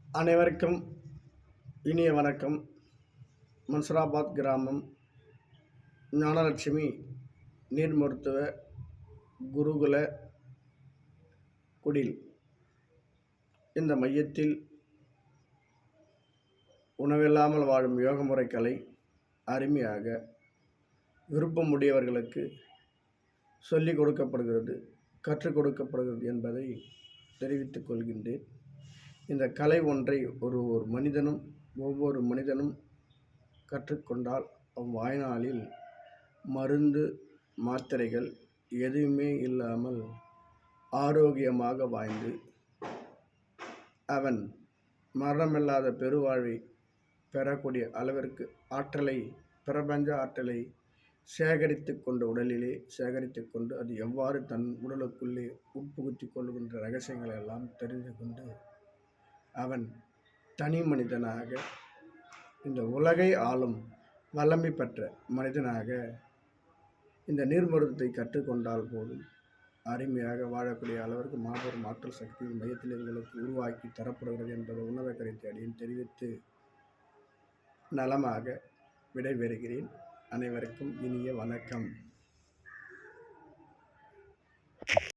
அனைவருக்கும் இனிய வணக்கம். மன்சூராபாத் கிராமம் ஞானலட்சுமி நீர் மருத்துவ குருகுல குடில். இந்த மையத்தில் உணவில்லாமல் வாழும் யோக முறைகளை அருமையாக விருப்பமுடையவர்களுக்கு சொல்லிக் கொடுக்கப்படுகிறது, கற்றுக் கொடுக்கப்படுகிறது என்பதை தெரிவித்துக் கொள்கின்றேன். இந்த கலை ஒன்றை ஒவ்வொரு மனிதனும் கற்றுக்கொண்டால் வாழ்நாளில் மருந்து மாத்திரைகள் எதுவுமே இல்லாமல் ஆரோக்கியமாக வாழ்ந்து அவன் மரணமில்லாத பெருவாழ்வை பெறக்கூடிய அளவிற்கு பிரபஞ்ச ஆற்றலை சேகரித்து கொண்டு உடலிலே சேகரித்து கொண்டு அது எவ்வாறு தன் உடலுக்குள்ளே உட்புகுத்தி கொள்கின்ற ரகசியங்களை எல்லாம் தெரிந்து கொண்டு அவன் தனி மனிதனாக இந்த உலகை ஆளும் வல்லமை பெற்ற மனிதனாக இந்த நீர் மருத்துவத்தை கற்றுக்கொண்டால் போதும் அருமையாக வாழக்கூடிய அளவிற்கு மாபெரும் ஆற்றல் சக்தி மையத்தில் எங்களுக்கு உருவாக்கி தரப்படுகிறது என்பதை உணவை கருத்தை அடியும் தெரிவித்து நலமாக விடைபெறுகிறேன். அனைவருக்கும் இனிய வணக்கம்.